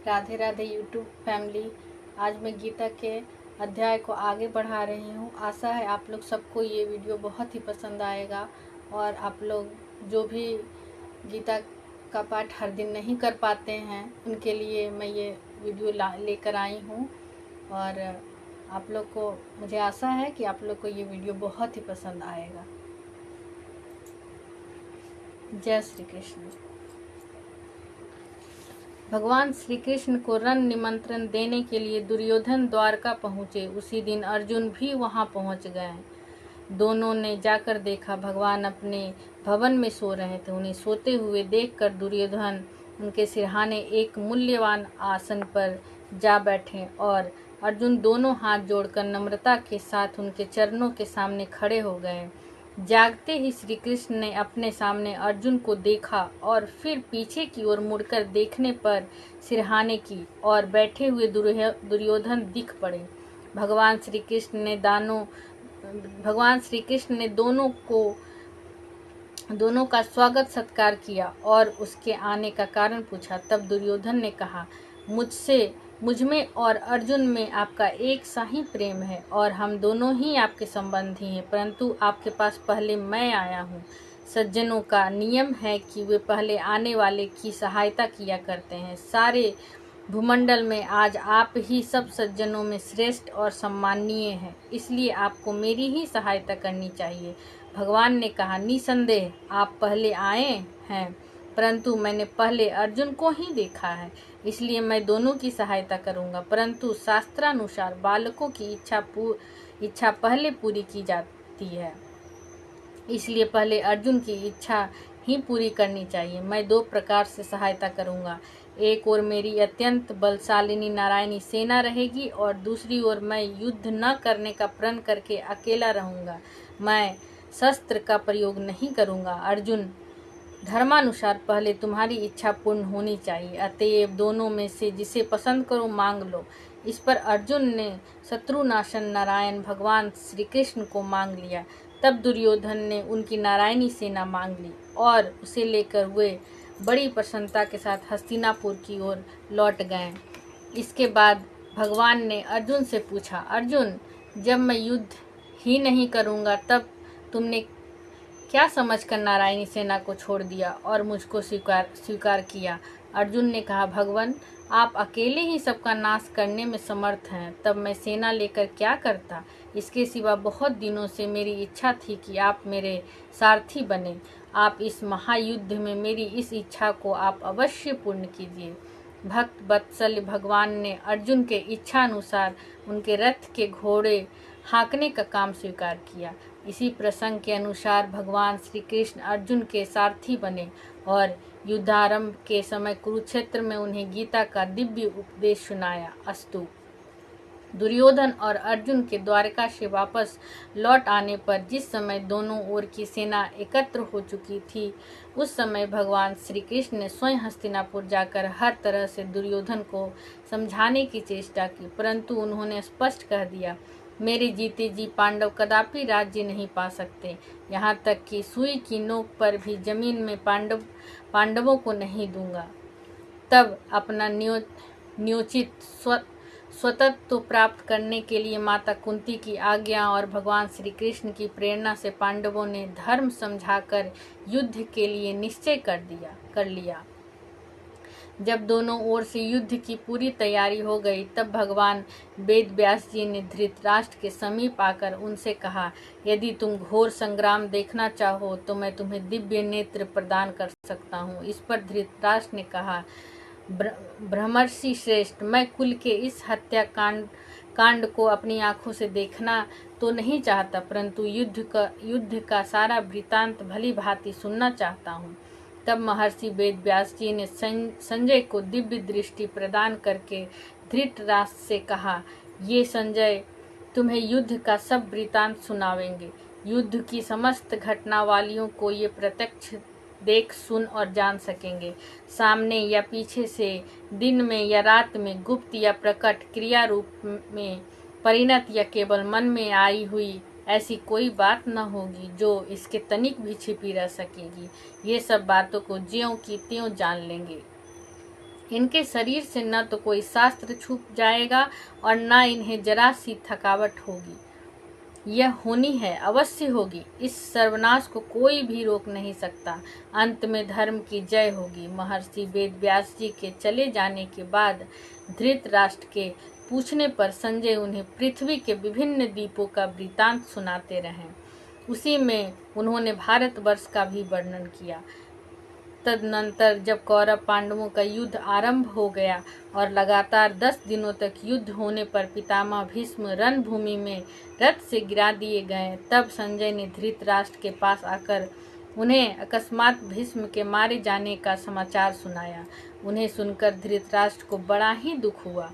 Radhe Radhe YouTube family. आज मैं गीता के अध्याय को आगे बढ़ा रही हूँ। आशा है आप लोग सबको ये वीडियो बहुत ही पसंद आएगा और आप लोग जो भी गीता का पाठ हर दिन नहीं कर पाते हैं उनके लिए मैं ये वीडियो लेकर आई हूँ। और आप लोग को मुझे आशा है कि आप लोग को ये वीडियो बहुत ही पसंद आएगा। जय श्री कृष्ण। भगवान श्री कृष्ण को रण निमंत्रण देने के लिए दुर्योधन द्वारका पहुँचे। उसी दिन अर्जुन भी वहां पहुंच गए। दोनों ने जाकर देखा भगवान अपने भवन में सो रहे थे। उन्हें सोते हुए देखकर दुर्योधन उनके सिरहाने एक मूल्यवान आसन पर जा बैठे और अर्जुन दोनों हाथ जोड़कर नम्रता के साथ उनके चरणों के सामने खड़े हो गए। जागते ही श्री कृष्ण ने अपने सामने अर्जुन को देखा और फिर पीछे की ओर मुड़कर देखने पर सिरहाने की और बैठे हुए दुर्योधन दिख पड़े। भगवान श्री कृष्ण ने दोनों का स्वागत सत्कार किया और उसके आने का कारण पूछा। तब दुर्योधन ने कहा, मुझ में और अर्जुन में आपका एक सा ही प्रेम है और हम दोनों ही आपके संबंधी हैं, परंतु आपके पास पहले मैं आया हूँ। सज्जनों का नियम है कि वे पहले आने वाले की सहायता किया करते हैं। सारे भूमंडल में आज आप ही सब सज्जनों में श्रेष्ठ और सम्माननीय हैं, इसलिए आपको मेरी ही सहायता करनी चाहिए। भगवान ने कहा, निसंदेह आप पहले आए हैं, परंतु मैंने पहले अर्जुन को ही देखा है, इसलिए मैं दोनों की सहायता करूंगा। परंतु शास्त्रानुसार बालकों की इच्छा पहले पूरी की जाती है, इसलिए पहले अर्जुन की इच्छा ही पूरी करनी चाहिए। मैं दो प्रकार से सहायता करूंगा। एक ओर मेरी अत्यंत बलशालिनी नारायणी सेना रहेगी और दूसरी ओर मैं युद्ध न करने का प्रण करके अकेला रहूंगा। मैं शस्त्र का प्रयोग नहीं करूंगा। अर्जुन, धर्मानुसार पहले तुम्हारी इच्छा पूर्ण होनी चाहिए, अतएव दोनों में से जिसे पसंद करो मांग लो। इस पर अर्जुन ने शत्रुनाशन नारायण भगवान श्री कृष्ण को मांग लिया। तब दुर्योधन ने उनकी नारायणी सेना मांग ली और उसे लेकर वे बड़ी प्रसन्नता के साथ हस्तिनापुर की ओर लौट गए। इसके बाद भगवान ने अर्जुन से पूछा, अर्जुन, जब मैं युद्ध ही नहीं करूंगा तब तुमने क्या समझकर नारायणी सेना को छोड़ दिया और मुझको स्वीकार किया? अर्जुन ने कहा, भगवान, आप अकेले ही सबका नाश करने में समर्थ हैं, तब मैं सेना लेकर क्या करता? इसके सिवा बहुत दिनों से मेरी इच्छा थी कि आप मेरे सारथी बने। आप इस महायुद्ध में मेरी इस इच्छा को आप अवश्य पूर्ण कीजिए। भक्त वत्सल भगवान ने अर्जुन के इच्छा अनुसार उनके रथ के घोड़े हाँकने का काम स्वीकार किया। इसी प्रसंग के अनुसार भगवान श्री कृष्ण अर्जुन के सारथी बने और युद्धारंभ के समय कुरुक्षेत्र में उन्हें गीता का दिव्य उपदेश सुनाया। अस्तु। दुर्योधन और अर्जुन के द्वारका से वापस लौट आने पर जिस समय दोनों ओर की सेना एकत्र हो चुकी थी, उस समय भगवान श्री कृष्ण ने स्वयं हस्तिनापुर जाकर हर तरह से दुर्योधन को समझाने की चेष्टा की, परंतु उन्होंने स्पष्ट कह दिया, मेरे जीते जी पांडव कदापि राज्य नहीं पा सकते। यहाँ तक कि सुई की नोक पर भी जमीन में पांडवों को नहीं दूंगा। तब अपना न्योचित स्वतत्व प्राप्त करने के लिए माता कुंती की आज्ञा और भगवान श्री कृष्ण की प्रेरणा से पांडवों ने धर्म समझाकर युद्ध के लिए निश्चय कर लिया। जब दोनों ओर से युद्ध की पूरी तैयारी हो गई, तब भगवान वेद व्यास जी ने धृतराष्ट्र के समीप आकर उनसे कहा, यदि तुम घोर संग्राम देखना चाहो तो मैं तुम्हें दिव्य नेत्र प्रदान कर सकता हूँ। इस पर धृतराष्ट्र ने कहा, ब्रह्मर्षि श्रेष्ठ, मैं कुल के इस हत्या कांड को अपनी आंखों से देखना तो नहीं चाहता, परंतु युद्ध का सारा वृतांत भली भांति सुनना चाहता हूँ। तब महर्षि वेद व्यास जी ने संजय को दिव्य दृष्टि प्रदान करके धृतराष्ट्र से कहा, ये संजय तुम्हें युद्ध का सब वृतांत सुनावेंगे। युद्ध की समस्त घटनावलियों को ये प्रत्यक्ष देख सुन और जान सकेंगे। सामने या पीछे से, दिन में या रात में, गुप्त या प्रकट, क्रिया रूप में, परिणत या केवल मन में आई हुई ऐसी कोई बात न होगी जो इसके तनिक भी छिपी रह सकेगी। ये सब बातों को ज्यों की त्यों जान लेंगे। इनके शरीर से न तो कोई शास्त्र छूट जाएगा और न इन्हें जरा सी थकावट होगी। यह होनी है, अवश्य होगी। इस सर्वनाश को कोई भी रोक नहीं सकता। अंत में धर्म की जय होगी। महर्षि वेदव्यास जी के चले जाने के बाद धृतराष्ट्र के पूछने पर संजय उन्हें पृथ्वी के विभिन्न द्वीपों का वृतांत सुनाते रहे। उसी में उन्होंने भारतवर्ष का भी वर्णन किया। तदनंतर जब कौरव पांडवों का युद्ध आरंभ हो गया और लगातार 10 दिनों तक युद्ध होने पर पितामह भीष्म रणभूमि में रथ से गिरा दिए गए, तब संजय ने धृतराष्ट्र के पास आकर उन्हें अकस्मात भीष्म के मारे जाने का समाचार सुनाया। उन्हें सुनकर धृतराष्ट्र को बड़ा ही दुख हुआ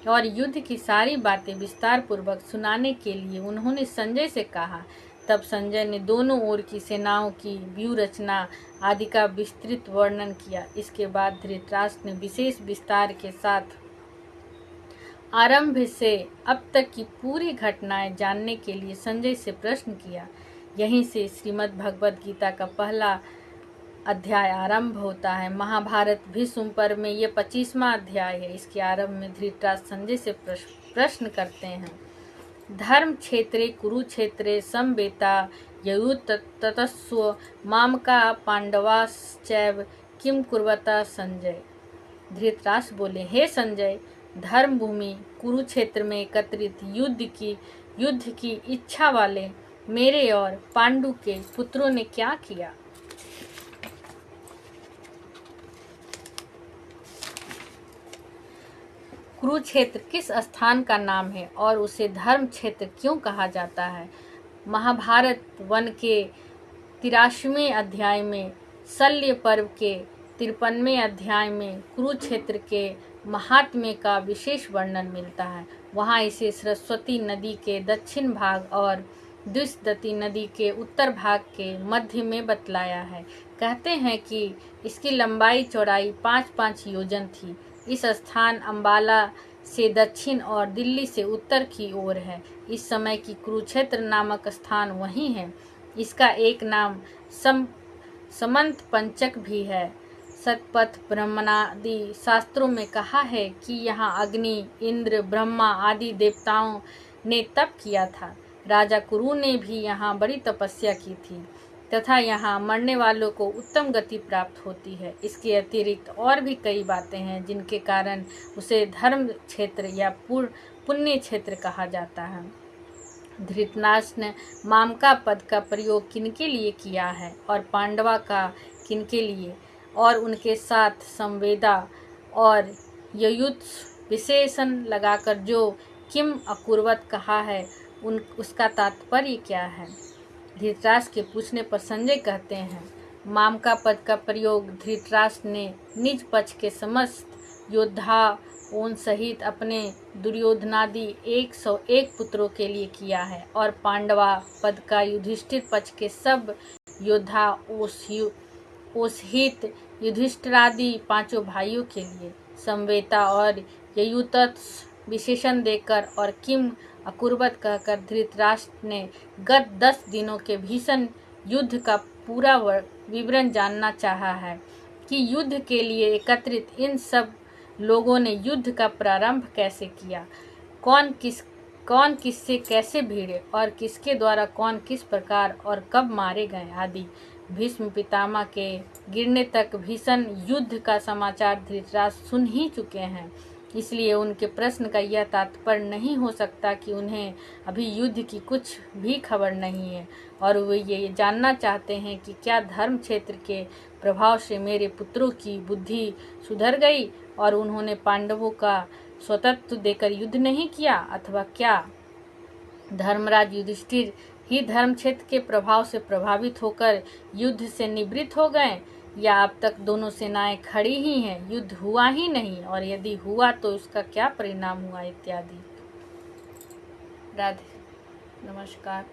और युद्ध की सारी बातें विस्तार पूर्वक सुनाने के लिए उन्होंने संजय से कहा। तब संजय ने दोनों ओर की सेनाओं की व्यूह रचना आदि का विस्तृत वर्णन किया। इसके बाद धृतराष्ट्र ने विशेष विस्तार के साथ आरंभ से अब तक की पूरी घटनाएं जानने के लिए संजय से प्रश्न किया। यहीं से श्रीमद् भगवद गीता का पहला अध्याय आरंभ होता है। महाभारत भीष्म पर्व में ये 25वां अध्याय है। इसके आरंभ में धृतराष्ट्र संजय से प्रश्न करते हैं। धर्म क्षेत्रे कुरुक्षेत्रे समवेता ययुततस्व मामका पांडवाश्चैव किम कुर्वता संजय। धृतराष्ट्र बोले, हे संजय, धर्म भूमि कुरुक्षेत्र में एकत्रित युद्ध की इच्छा वाले मेरे और पांडु के पुत्रों ने क्या किया? कुरुक्षेत्र किस स्थान का नाम है और उसे धर्म क्षेत्र क्यों कहा जाता है? महाभारत वन के 83वें अध्याय में शल्य पर्व के 53वें अध्याय में कुरुक्षेत्र के महात्म्य का विशेष वर्णन मिलता है। वहाँ इसे सरस्वती नदी के दक्षिण भाग और द्विशदती नदी के उत्तर भाग के मध्य में बतलाया है। कहते हैं कि इसकी लंबाई चौड़ाई 5-5 योजन थी। इस स्थान अंबाला से दक्षिण और दिल्ली से उत्तर की ओर है। इस समय की कुरुक्षेत्र नामक स्थान वही है। इसका एक नाम समंत पंचक भी है। सतपथ ब्रह्मणादि शास्त्रों में कहा है कि यहाँ अग्नि, इंद्र, ब्रह्मा आदि देवताओं ने तप किया था। राजा कुरु ने भी यहाँ बड़ी तपस्या की थी तथा यहाँ मरने वालों को उत्तम गति प्राप्त होती है। इसके अतिरिक्त और भी कई बातें हैं जिनके कारण उसे धर्म क्षेत्र या पुण्य क्षेत्र कहा जाता है। धृतराष्ट्र ने मामका पद का प्रयोग किनके लिए किया है और पांडवा का किनके लिए, और उनके साथ संवेदा और ययुत्स विशेषण लगाकर जो किम अकुर्वत कहा है उसका तात्पर्य क्या है? धृतराष्ट्र के पूछने पर संजय कहते हैं, मामका पद का प्रयोग धृतराष्ट्र ने निज पक्ष के समस्त योद्धाओं सहित अपने दुर्योधनादि 101 पुत्रों के लिए किया है और पांडवा पद का युधिष्ठिर पक्ष के सब योद्धा ओसहित युधिष्ठिरादि 5 भाइयों के लिए। संवेता और ययुतत्स विशेषण देकर और किम अकुर्वत कहकर धृतराष्ट्र ने गत 10 दिनों के भीषण युद्ध का पूरा विवरण जानना चाहा है कि युद्ध के लिए एकत्रित इन सब लोगों ने युद्ध का प्रारंभ कैसे किया, कौन किससे कैसे भिड़े और किसके द्वारा कौन किस प्रकार और कब मारे गए आदि। भीष्म पितामह के गिरने तक भीषण युद्ध का समाचार धृतराष्ट्र सुन ही चुके हैं। इसलिए उनके प्रश्न का यह तात्पर्य नहीं हो सकता कि उन्हें अभी युद्ध की कुछ भी खबर नहीं है और वे ये जानना चाहते हैं कि क्या धर्म क्षेत्र के प्रभाव से मेरे पुत्रों की बुद्धि सुधर गई और उन्होंने पांडवों का स्वतंत्र देकर युद्ध नहीं किया, अथवा क्या धर्मराज युधिष्ठिर ही धर्म क्षेत्र के प्रभाव से प्रभावित होकर युद्ध से निवृत्त हो गए, या अब तक दोनों सेनाएं खड़ी ही हैं, युद्ध हुआ ही नहीं, और यदि हुआ तो उसका क्या परिणाम हुआ इत्यादि। राधे नमस्कार।